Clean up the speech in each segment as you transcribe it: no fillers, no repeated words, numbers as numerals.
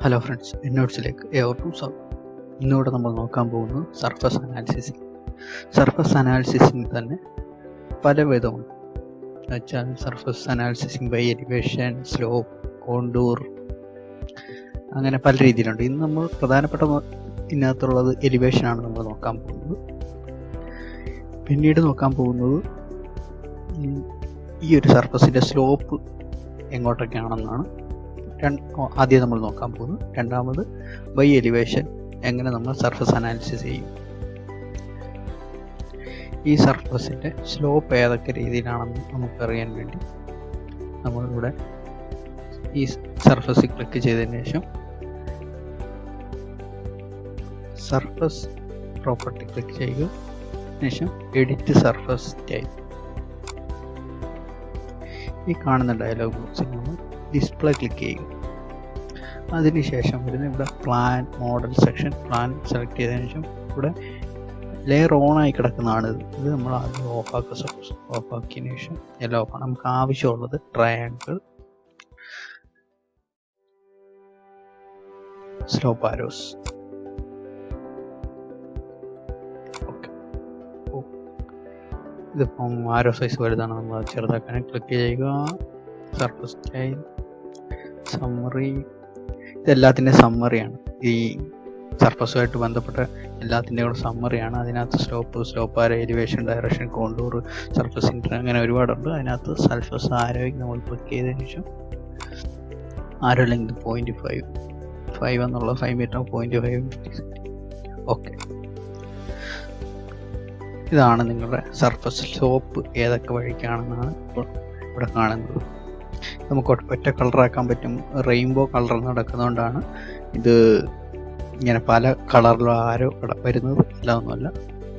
Hello friends, എന്നോട്സിലേക്ക് ഏവർക്കും സ്വാഗതം. ഇന്നിവിടെ നമ്മൾ നോക്കാൻ പോകുന്നത് സർഫസ് അനാലിസിസ്. സർഫസ് അനാലിസിസിന് തന്നെ പല വിധമുണ്ട്. എന്നുവെച്ചാൽ surface analysing by elevation, slope, contour, അങ്ങനെ പല രീതിയിലുണ്ട്. ഇന്ന് നമ്മൾ പ്രധാനപ്പെട്ട ഇതിനകത്തുള്ളത് എലിവേഷനാണ് നമ്മൾ നോക്കാൻ പോകുന്നത്. പിന്നീട് നോക്കാൻ പോകുന്നത് ഈ ഒരു സർഫസിൻ്റെ സ്ലോപ്പ് എങ്ങോട്ടൊക്കെയാണെന്നാണ് ആദ്യം നമ്മൾ നോക്കാൻ പോകുന്നത്. രണ്ടാമത് ബൈ എലിവേഷൻ, എങ്ങനെ നമ്മൾ സർഫസ് അനാലിസിസ് ചെയ്യും. ഈ സർഫസിൻ്റെ സ്ലോപ്പ് ഏതൊക്കെ രീതിയിലാണെന്ന് നമുക്കറിയാൻ വേണ്ടി നമ്മളിവിടെ ഈ സർഫസിൽ ക്ലിക്ക് ചെയ്തതിന് ശേഷം സർഫസ് പ്രോപ്പർട്ടി ക്ലിക്ക് ചെയ്യുക. ശേഷം എഡിറ്റ് സർഫസ് ടൈപ്പ്, ഈ കാണുന്ന ഡയലോഗ് ബോക്സിൽ നമ്മൾ ഡിസ്പ്ലേ ക്ലിക്ക് ചെയ്യുക. അതിനുശേഷം വരുന്ന ഇവിടെ plan model section, plan select ചെയ്തതിനു ശേഷം ഇവിടെ ലെയർ ഓണായി കിടക്കുന്നതാണ് ഇത് നമ്മൾ ആദ്യം ഓഫാക്കുക. സപ്പോസ് ഓഫാക്കിയതിനു ശേഷം എല്ലാം ഓഫാണ്. നമുക്ക് ആവശ്യമുള്ളത് ട്രയാങ്കിൾ, സ്ലോപ്പ് ആരോസ്. ഓക്കെ, ഇതിപ്പം ആരോ സൈസ് വലുതാണ്, നമ്മൾ ചെറുതാക്കാൻ ക്ലിക്ക് ചെയ്യുക. സർഫസ് സ്റ്റൈൽ, സമ്മറി, ഇതെല്ലാത്തിൻ്റെ സമ്മറിയാണ്. ഈ സർഫസുമായിട്ട് ബന്ധപ്പെട്ട എല്ലാത്തിൻ്റെ കൂടെ സമ്മറിയാണ്. അതിനകത്ത് slope arrow, elevation, direction, contour, surface inter, അങ്ങനെ ഒരുപാടുണ്ട്. അതിനകത്ത് സർഫസ് ആരോയ്ക്ക് നമ്മൾ ക്ലിക്ക് ചെയ്തതിന് ശേഷം ആരോ ലെങ്ത് 0.5 എന്നുള്ള 5 മീറ്റർ 0.5. ഓക്കെ, ഇതാണ് നിങ്ങളുടെ സർഫസ് സ്ലോപ്പ് ഏതൊക്കെ വഴിക്കാണെന്നാണ് ഇപ്പോൾ ഇവിടെ കാണുന്നത്. നമുക്ക് ഒറ്റ കളറാക്കാൻ പറ്റും. റെയിൻബോ കളർ നടക്കുന്നതുകൊണ്ടാണ് ഇത് ഇങ്ങനെ പല കളറിലും ആരോ വരുന്നത്. എല്ലാമൊന്നുമല്ല,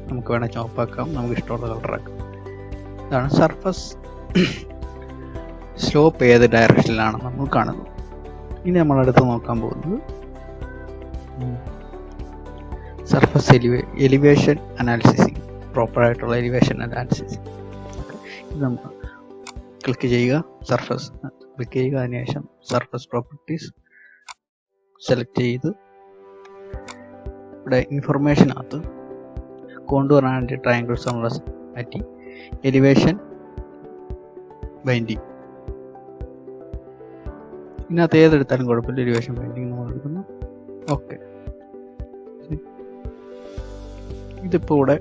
നമുക്ക് വേണേൽ ചോപ്പാക്കാം, നമുക്ക് ഇഷ്ടമുള്ള കളറാക്കാം. ഇതാണ് സർഫസ് സ്ലോപ്പ് ഏത് ഡയറക്ഷനിലാണ് നമ്മൾ കാണുന്നത്. ഇനി നമ്മളടുത്ത് നോക്കാൻ പോകുന്നത് സർഫസ് എലിവേഷൻ അനാലിസിസിങ്, പ്രോപ്പറായിട്ടുള്ള എലിവേഷൻ അനാലിസിസിങ്. ഇത് നമ്മൾ ക്ലിക്ക് ചെയ്യുക, സർഫസ് ക്ലിക്ക് ചെയ്യുക. അതിനുശേഷം സർഫസ് പ്രോപ്പർട്ടീസ് സെലക്ട് ചെയ്ത് ഇവിടെ ഇൻഫർമേഷനകത്ത് കോണ്ടൂർ ആൻഡ് ട്രയാങ്കിൾസ് എന്നുള്ള മാറ്റി എലിവേഷൻ ബൈൻഡിങ്, ഇതിനകത്ത് ഏതെടുത്താലും കുഴപ്പമില്ല. എലിവേഷൻ ബൈൻഡിങ് നമ്മൾ എടുക്കുന്നു. ഓക്കെ, ഇതിപ്പോൾ ഇവിടെ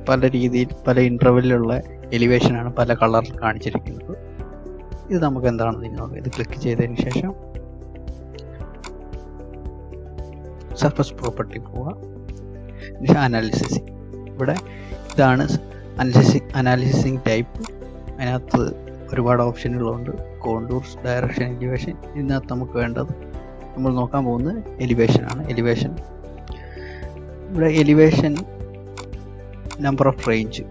പല രീതിയിൽ പല ഇൻ്റർവെല്ലിലുള്ള എലിവേഷനാണ് പല കളറിൽ കാണിച്ചിരിക്കുന്നത്. ഇത് നമുക്ക് എന്താണെന്ന് നോക്കാം. ഇത് ക്ലിക്ക് ചെയ്തതിന് ശേഷം സർഫസ് പ്രോപ്പർട്ടി പോവുക. അനാലിസിസ്, ഇവിടെ ഇതാണ് അനാലിസിസിങ് ടൈപ്പ്. അതിനകത്ത് ഒരുപാട് ഓപ്ഷനുകളുണ്ട്. Contours, direction, elevation. ഇതിനകത്ത് നമുക്ക് വേണ്ടത് നമ്മൾ നോക്കാൻ പോകുന്നത് എലിവേഷനാണ്. എലിവേഷൻ, ഇവിടെ എലിവേഷൻ നമ്പർ ഓഫ് റേഞ്ച്,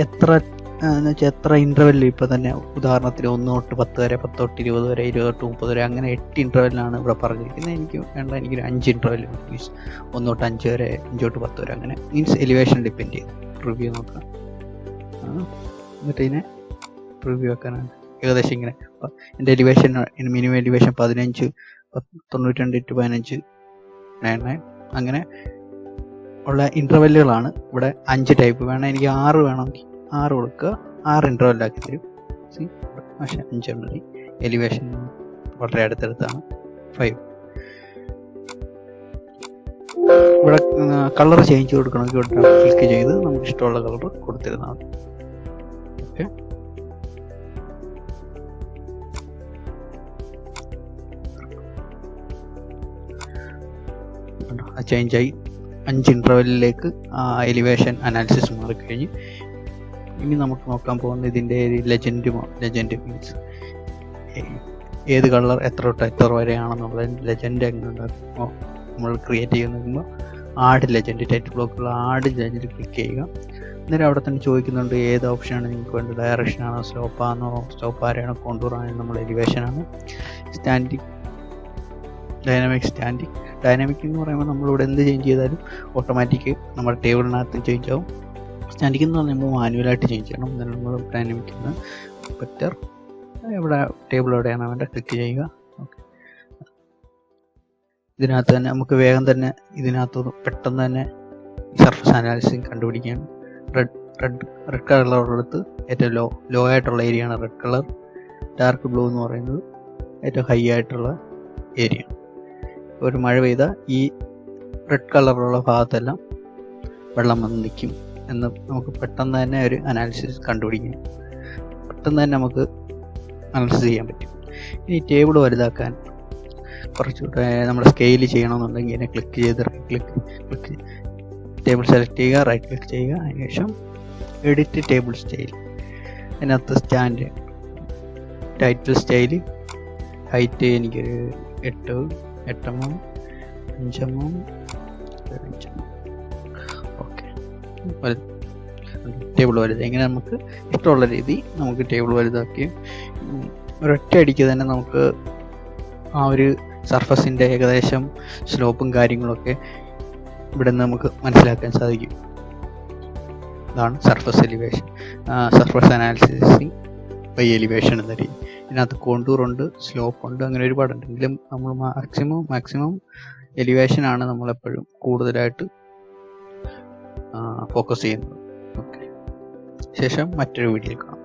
എത്ര ഇൻ്റർവെല്ലിൽ. ഇപ്പോൾ തന്നെ ഉദാഹരണത്തിന് 1 തൊട്ട് 10 വരെ, 10 തൊട്ട് 20 വരെ, 20 തൊട്ട് 30 വരെ, അങ്ങനെ 8 ഇൻ്റർവെല്ലാണ് ഇവിടെ പറഞ്ഞിരിക്കുന്നത്. എനിക്ക് വേണ്ട, എനിക്കൊരു 5 ഇൻ്റർവെൽ മീൻസ് 1 തൊട്ട് 5 വരെ, 5 തൊട്ട് 10 വരെ, അങ്ങനെ മീൻസ് എലിവേഷൻ ഡിപ്പെൻഡ് ചെയ്യും. റിവ്യൂ നോക്കാം, എന്നിട്ട് ഇതിനെ റിവ്യൂ വെക്കാനാണ് ഏകദേശം ഇങ്ങനെ. എൻ്റെ എലിവേഷൻ മിനിമം എലിവേഷൻ 15, 92:15, 99, അങ്ങനെ ഉള്ള ഇൻ്റർവെല്ലുകളാണ്. ഇവിടെ 5 ടൈപ്പ് വേണം. എനിക്ക് 6 വേണമെങ്കിൽ 6 കൊടുക്കുക, 6 ഇൻ്റർവെല്ലാക്കി തരും. പക്ഷേ 5 മതി. എലിവേഷൻ വളരെ അടുത്തടുത്താണ്. 5. ഇവിടെ കളർ ചേഞ്ച് കൊടുക്കണമെങ്കിൽ ഇവിടെ ക്ലിക്ക് ചെയ്ത് നമുക്ക് ഇഷ്ടമുള്ള കളർ കൊടുത്തിരുന്നാൽ മതി. ഓക്കെ, ചേഞ്ചായി 5 ഇൻ്റർവെല്ലിലേക്ക് എലിവേഷൻ അനാലിസിസ് മാറിക്കഴിഞ്ഞ് ഇനി നമുക്ക് നോക്കാൻ പോകുന്നത് ഇതിൻ്റെ ലെജൻഡ് മീൻസ് ഏത് കളർ എത്ര തൊട്ട് എത്ര വരെയാണെന്നുള്ള ലെജൻഡ് എങ്ങനെ ഉണ്ടാക്കുമ്പോൾ നമ്മൾ ക്രിയേറ്റ് ചെയ്യുമ്പോൾ ആഡ് ലെജൻഡ് ടൈറ്റിൽ ബ്ലോക്കുള്ള ആഡ് ലെജൻഡ് ക്ലിക്ക് ചെയ്യുക. അന്നേരം അവിടെ തന്നെ ചോദിക്കുന്നുണ്ട് ഏത് ഓപ്ഷനാണ് നിങ്ങൾക്ക് വേണ്ടത്. ഡയറക്ഷനാണോ, സ്ലോപ്പാണോ, സ്ലോപ്പ് ആരെയാണോ, കോണ്ടൂറാണോ, നമ്മൾ എലിവേഷനാണ്. സ്റ്റാൻഡിങ്, ഡൈനാമിക് എന്ന് പറയുമ്പോൾ നമ്മളിവിടെ എന്ത് ചേഞ്ച് ചെയ്താലും ഓട്ടോമാറ്റിക് നമ്മുടെ ടേബിളിനകത്ത് ചേഞ്ച് ആവും. സ്റ്റാറ്റിക് എന്ന് പറഞ്ഞാൽ നമ്മൾ മാനുവലായിട്ട് ചേഞ്ച് ചെയ്യണം. എന്നിട്ട് നമ്മൾ ഡൈനാമിക് എന്ന് വെക്റ്റർ ഇവിടെ ടേബിൾ എവിടെയാണ് വേണ്ടത് ക്ലിക്ക് ചെയ്യുക. ഓക്കെ, ഇതിനകത്ത് തന്നെ നമുക്ക് വേഗം തന്നെ ഇതിനകത്ത് പെട്ടെന്ന് തന്നെ സർഫസ് അനാലിസിസ് കണ്ടുപിടിക്കുകയാണ്. റെഡ് കളറുള്ളടുത്ത് ഏറ്റവും ലോ ആയിട്ടുള്ള ഏരിയ ആണ് റെഡ് കളർ. ഡാർക്ക് ബ്ലൂ എന്ന് പറയുന്നത് ഏറ്റവും ഹൈ ആയിട്ടുള്ള ഏരിയ. ഒരു മഴ പെയ്ത ഈ റെഡ് കളറുള്ള ഭാഗത്തെല്ലാം വെള്ളം വന്ന് നിൽക്കും എന്ന് നമുക്ക് പെട്ടെന്ന് തന്നെ ഒരു അനാലിസിസ് കണ്ടുപിടിക്കാം. പെട്ടെന്ന് തന്നെ നമുക്ക് അനാലിസിസ് ചെയ്യാൻ പറ്റും. ഇനി ടേബിൾ വലുതാക്കാൻ കുറച്ചുകൂടെ നമ്മൾ സ്കെയിൽ ചെയ്യണമെന്നുണ്ടെങ്കിൽ ഇതിനെ ക്ലിക്ക് ചെയ്ത് ക്ലിക്ക് ടേബിൾ സെലക്ട് ചെയ്യുക, റൈറ്റ് ക്ലിക്ക് ചെയ്യുക. അതിനുശേഷം എഡിറ്റ് ടേബിൾ സ്റ്റൈൽ. അതിനകത്ത് സ്റ്റാൻഡ് ടൈറ്റിൽ സ്റ്റൈൽ ഹൈറ്റ് എനിക്കൊരു 8 mm 5 mm. ഓക്കെ, ടേബിൾ വലുത് എങ്ങനെ നമുക്ക് ഇഷ്ടമുള്ള രീതി നമുക്ക് ടേബിൾ വലുതാക്കുകയും ഒരൊറ്റ അടിക്ക് തന്നെ നമുക്ക് ആ ഒരു സർഫസിൻ്റെ ഏകദേശം സ്ലോപ്പും കാര്യങ്ങളൊക്കെ ഇവിടെ നിന്ന് നമുക്ക് മനസ്സിലാക്കാൻ സാധിക്കും. ഇതാണ് surface elevation, surface analysing by elevation എന്ന രീതി. ഇതിനകത്ത് കോണ്ടൂർ ഉണ്ട്, സ്ലോപ്പ് ഉണ്ട്, അങ്ങനെ ഒരുപാടുണ്ട്. എങ്കിലും നമ്മൾ മാക്സിമം എലിവേഷനാണ് നമ്മളെപ്പോഴും കൂടുതലായിട്ട് ഫോക്കസ് ചെയ്യുന്നത്. ഓക്കെ, ശേഷം മറ്റൊരു വീഡിയോയിൽ കാണാം.